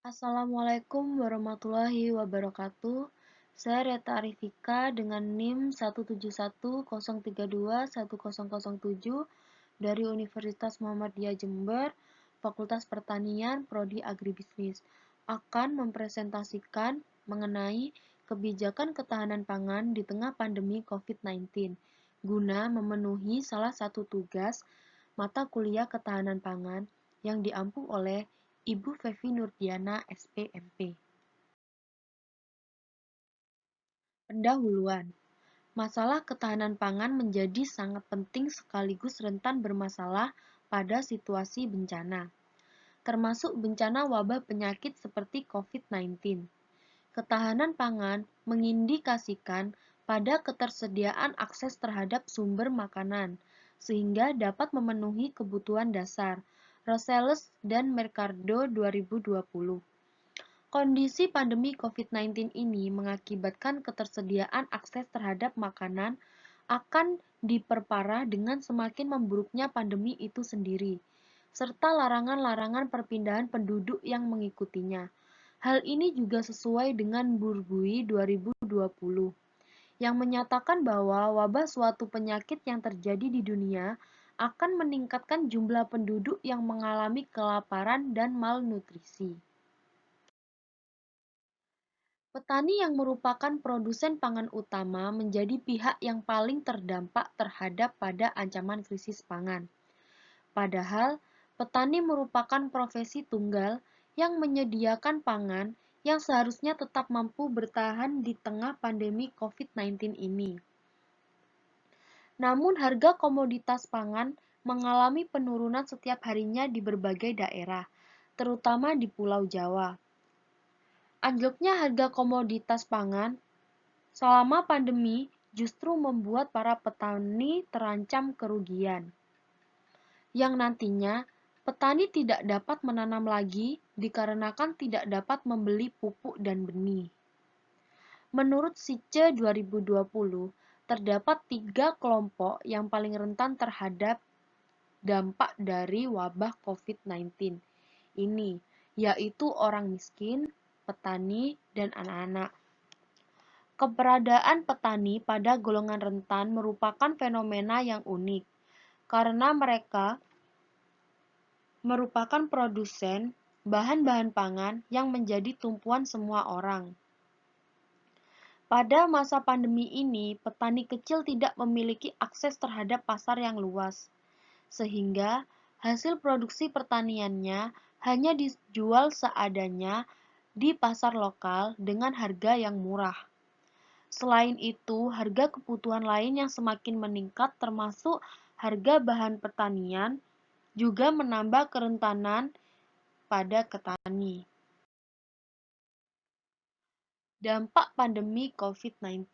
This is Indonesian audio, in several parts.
Assalamualaikum warahmatullahi wabarakatuh. Saya Reta Arifika dengan NIM 17103210007 dari Universitas Muhammadiyah Jember, Fakultas Pertanian, Prodi Agribisnis, akan mempresentasikan mengenai kebijakan ketahanan pangan di tengah pandemi COVID-19, guna memenuhi salah satu tugas mata kuliah ketahanan pangan yang diampu oleh Ibu Fevi Nurdiana, SPMP. Pendahuluan. Masalah ketahanan pangan menjadi sangat penting sekaligus rentan bermasalah pada situasi bencana, termasuk bencana wabah penyakit seperti COVID-19. Ketahanan pangan mengindikasikan pada ketersediaan akses terhadap sumber makanan, sehingga dapat memenuhi kebutuhan dasar. Rosales dan Mercado 2020. Kondisi pandemi COVID-19 ini mengakibatkan ketersediaan akses terhadap makanan akan diperparah dengan semakin memburuknya pandemi itu sendiri, serta larangan-larangan perpindahan penduduk yang mengikutinya. Hal ini juga sesuai dengan Burbui 2020 yang menyatakan bahwa wabah suatu penyakit yang terjadi di dunia akan meningkatkan jumlah penduduk yang mengalami kelaparan dan malnutrisi. Petani yang merupakan produsen pangan utama menjadi pihak yang paling terdampak terhadap pada ancaman krisis pangan. Padahal, petani merupakan profesi tunggal yang menyediakan pangan yang seharusnya tetap mampu bertahan di tengah pandemi COVID-19 ini. Namun harga komoditas pangan mengalami penurunan setiap harinya di berbagai daerah, terutama di Pulau Jawa. Anjloknya harga komoditas pangan selama pandemi justru membuat para petani terancam kerugian, yang nantinya petani tidak dapat menanam lagi dikarenakan tidak dapat membeli pupuk dan benih. Menurut SICE 2020, terdapat 3 kelompok yang paling rentan terhadap dampak dari wabah COVID-19 ini, yaitu orang miskin, petani, dan anak-anak. Keberadaan petani pada golongan rentan merupakan fenomena yang unik, karena mereka merupakan produsen bahan-bahan pangan yang menjadi tumpuan semua orang. Pada masa pandemi ini, petani kecil tidak memiliki akses terhadap pasar yang luas, sehingga hasil produksi pertaniannya hanya dijual seadanya di pasar lokal dengan harga yang murah. Selain itu, harga kebutuhan lain yang semakin meningkat termasuk harga bahan pertanian juga menambah kerentanan pada petani. Dampak pandemi COVID-19.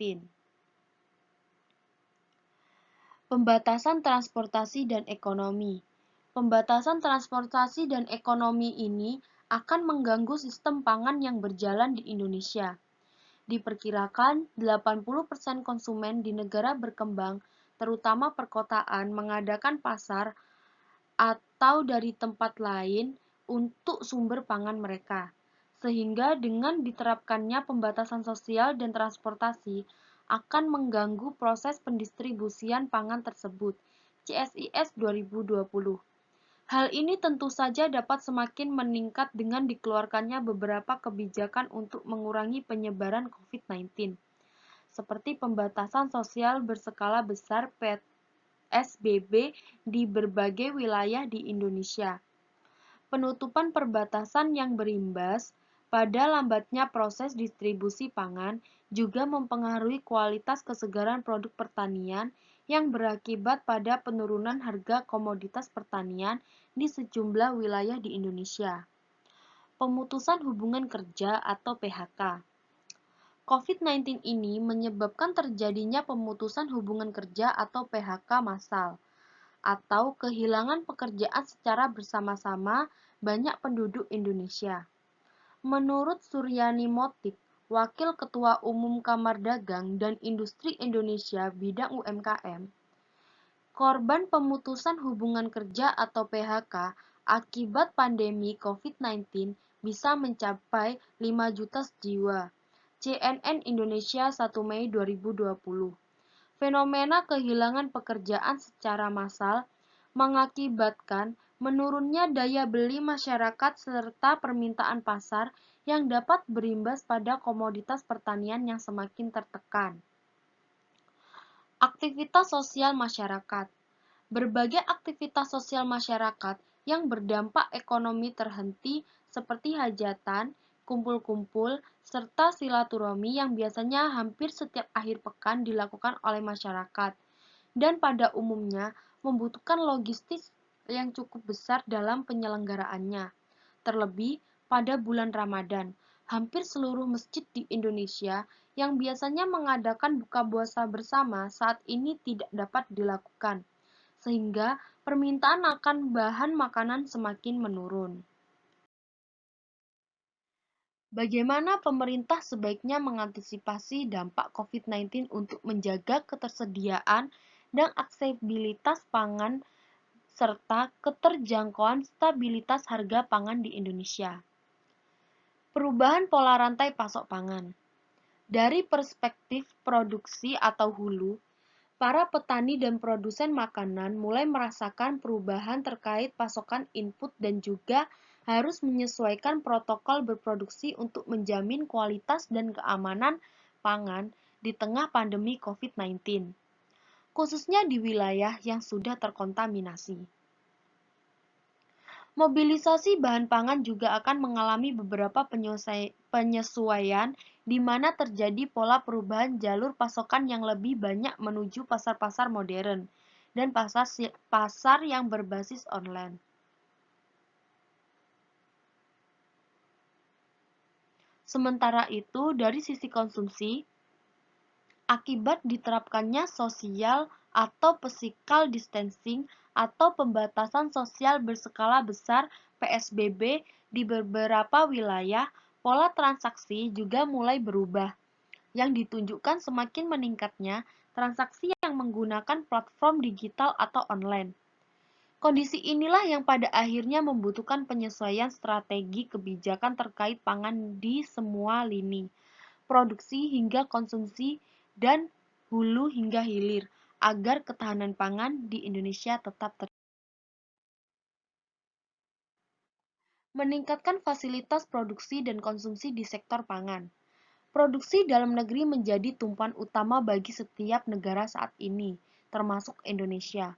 Pembatasan transportasi dan ekonomi. Pembatasan transportasi dan ekonomi ini akan mengganggu sistem pangan yang berjalan di Indonesia. Diperkirakan 80% konsumen di negara berkembang, terutama perkotaan, mengadakan pasar atau dari tempat lain untuk sumber pangan mereka. Sehingga dengan diterapkannya pembatasan sosial dan transportasi akan mengganggu proses pendistribusian pangan tersebut. CSIS 2020. Hal ini tentu saja dapat semakin meningkat dengan dikeluarkannya beberapa kebijakan untuk mengurangi penyebaran COVID-19, seperti pembatasan sosial berskala besar PSBB di berbagai wilayah di Indonesia. Penutupan perbatasan yang berimbas pada lambatnya proses distribusi pangan juga mempengaruhi kualitas kesegaran produk pertanian yang berakibat pada penurunan harga komoditas pertanian di sejumlah wilayah di Indonesia. Pemutusan hubungan kerja atau PHK. COVID-19 ini menyebabkan terjadinya pemutusan hubungan kerja atau PHK massal, atau kehilangan pekerjaan secara bersama-sama banyak penduduk Indonesia. Menurut Suryani Motik, Wakil Ketua Umum Kamar Dagang dan Industri Indonesia bidang UMKM, korban pemutusan hubungan kerja atau PHK akibat pandemi COVID-19 bisa mencapai 5 juta jiwa. CNN Indonesia 1 Mei 2020. Fenomena kehilangan pekerjaan secara massal mengakibatkan menurunnya daya beli masyarakat serta permintaan pasar yang dapat berimbas pada komoditas pertanian yang semakin tertekan. Aktivitas sosial masyarakat. Berbagai aktivitas sosial masyarakat yang berdampak ekonomi terhenti seperti hajatan, kumpul-kumpul, serta silaturahmi yang biasanya hampir setiap akhir pekan dilakukan oleh masyarakat dan pada umumnya membutuhkan logistik yang cukup besar dalam penyelenggaraannya. Terlebih pada bulan Ramadan, hampir seluruh masjid di Indonesia yang biasanya mengadakan buka puasa bersama saat ini tidak dapat dilakukan, sehingga permintaan akan bahan makanan semakin menurun. Bagaimana pemerintah sebaiknya mengantisipasi dampak COVID-19 untuk menjaga ketersediaan dan aksesibilitas pangan serta keterjangkauan stabilitas harga pangan di Indonesia? Perubahan pola rantai pasok pangan. Dari perspektif produksi atau hulu, para petani dan produsen makanan mulai merasakan perubahan terkait pasokan input dan juga harus menyesuaikan protokol berproduksi untuk menjamin kualitas dan keamanan pangan di tengah pandemi COVID-19, khususnya di wilayah yang sudah terkontaminasi. Mobilisasi bahan pangan juga akan mengalami beberapa penyesuaian di mana terjadi pola perubahan jalur pasokan yang lebih banyak menuju pasar-pasar modern dan pasar yang berbasis online. Sementara itu, dari sisi konsumsi, akibat diterapkannya sosial atau physical distancing atau pembatasan sosial berskala besar (PSBB) di beberapa wilayah, pola transaksi juga mulai berubah, yang ditunjukkan semakin meningkatnya transaksi yang menggunakan platform digital atau online. Kondisi inilah yang pada akhirnya membutuhkan penyesuaian strategi kebijakan terkait pangan di semua lini, produksi hingga konsumsi dan hulu hingga hilir, agar ketahanan pangan di Indonesia tetap terjaga. Meningkatkan fasilitas produksi dan konsumsi di sektor pangan. Produksi dalam negeri menjadi tumpuan utama bagi setiap negara saat ini, termasuk Indonesia.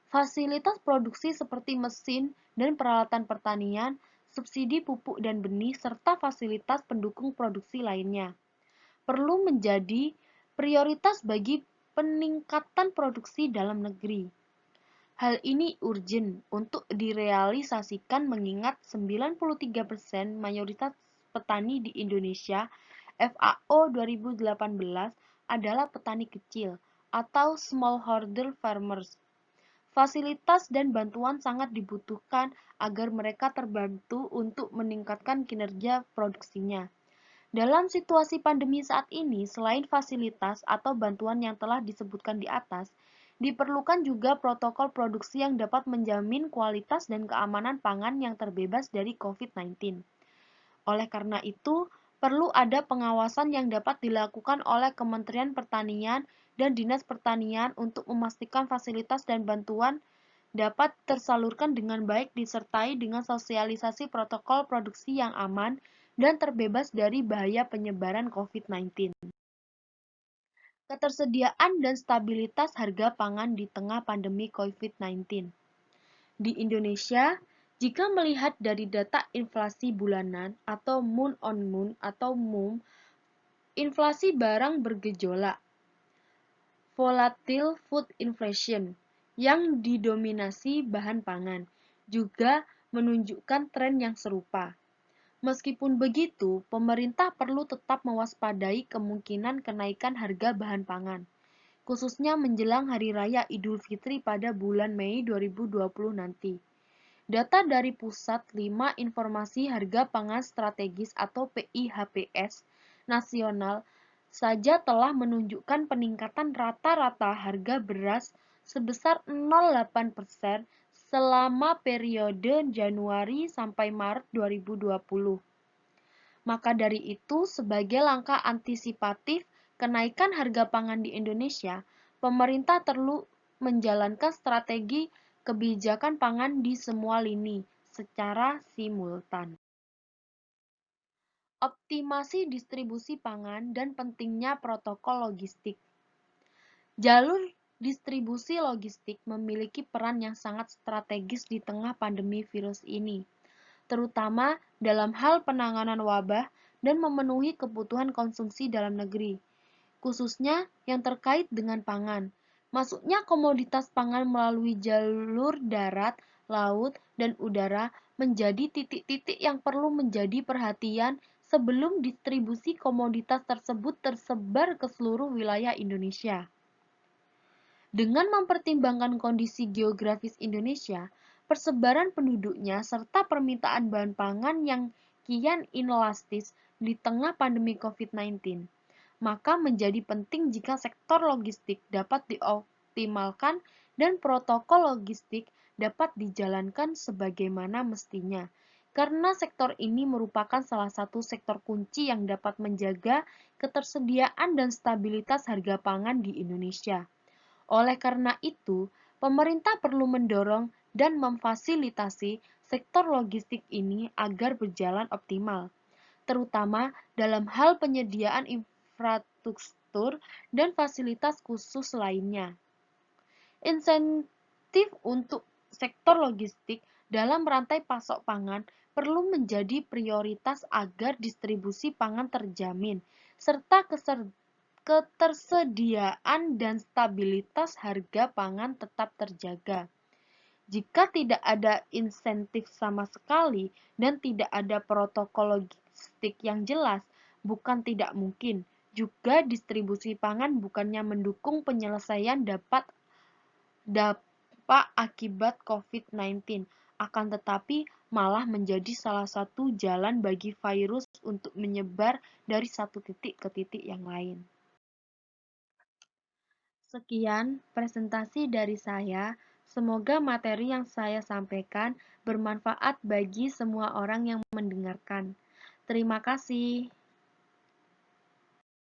Fasilitas produksi seperti mesin dan peralatan pertanian, subsidi pupuk dan benih, serta fasilitas pendukung produksi lainnya perlu menjadi prioritas bagi peningkatan produksi dalam negeri. Hal ini urgent untuk direalisasikan mengingat 93% mayoritas petani di Indonesia FAO 2018 adalah petani kecil atau smallholder farmers. Fasilitas dan bantuan sangat dibutuhkan agar mereka terbantu untuk meningkatkan kinerja produksinya. Dalam situasi pandemi saat ini, selain fasilitas atau bantuan yang telah disebutkan di atas, diperlukan juga protokol produksi yang dapat menjamin kualitas dan keamanan pangan yang terbebas dari COVID-19. Oleh karena itu, perlu ada pengawasan yang dapat dilakukan oleh Kementerian Pertanian dan Dinas Pertanian untuk memastikan fasilitas dan bantuan dapat tersalurkan dengan baik disertai dengan sosialisasi protokol produksi yang aman dan terbebas dari bahaya penyebaran COVID-19. Ketersediaan dan stabilitas harga pangan di tengah pandemi COVID-19. Di Indonesia, jika melihat dari data inflasi bulanan atau month on month atau MOM, inflasi barang bergejolak, volatile food inflation, yang didominasi bahan pangan, juga menunjukkan tren yang serupa. Meskipun begitu, pemerintah perlu tetap mewaspadai kemungkinan kenaikan harga bahan pangan, khususnya menjelang Hari Raya Idul Fitri pada bulan Mei 2020 nanti. Data dari Pusat 5 Informasi Harga Pangan Strategis atau PIHPS nasional saja telah menunjukkan peningkatan rata-rata harga beras sebesar 0,8% selama periode Januari sampai Maret 2020. Maka dari itu, sebagai langkah antisipatif kenaikan harga pangan di Indonesia, pemerintah perlu menjalankan strategi kebijakan pangan di semua lini secara simultan. Optimasi distribusi pangan dan pentingnya protokol logistik. Jalur distribusi logistik memiliki peran yang sangat strategis di tengah pandemi virus ini, terutama dalam hal penanganan wabah dan memenuhi kebutuhan konsumsi dalam negeri, khususnya yang terkait dengan pangan. Masuknya komoditas pangan melalui jalur darat, laut, dan udara menjadi titik-titik yang perlu menjadi perhatian sebelum distribusi komoditas tersebut tersebar ke seluruh wilayah Indonesia. Dengan mempertimbangkan kondisi geografis Indonesia, persebaran penduduknya, serta permintaan bahan pangan yang kian inelastis di tengah pandemi COVID-19, maka menjadi penting jika sektor logistik dapat dioptimalkan dan protokol logistik dapat dijalankan sebagaimana mestinya. Karena sektor ini merupakan salah satu sektor kunci yang dapat menjaga ketersediaan dan stabilitas harga pangan di Indonesia. Oleh karena itu, pemerintah perlu mendorong dan memfasilitasi sektor logistik ini agar berjalan optimal, terutama dalam hal penyediaan infrastruktur dan fasilitas khusus lainnya. Insentif untuk sektor logistik dalam rantai pasok pangan perlu menjadi prioritas agar distribusi pangan terjamin, serta ketersediaan dan stabilitas harga pangan tetap terjaga. Jika tidak ada insentif sama sekali dan tidak ada protokol logistik yang jelas, bukan tidak mungkin juga distribusi pangan bukannya mendukung penyelesaian dampak akibat COVID-19, akan tetapi malah menjadi salah satu jalan bagi virus untuk menyebar dari satu titik ke titik yang lain. Sekian presentasi dari saya. Semoga materi yang saya sampaikan bermanfaat bagi semua orang yang mendengarkan. Terima kasih.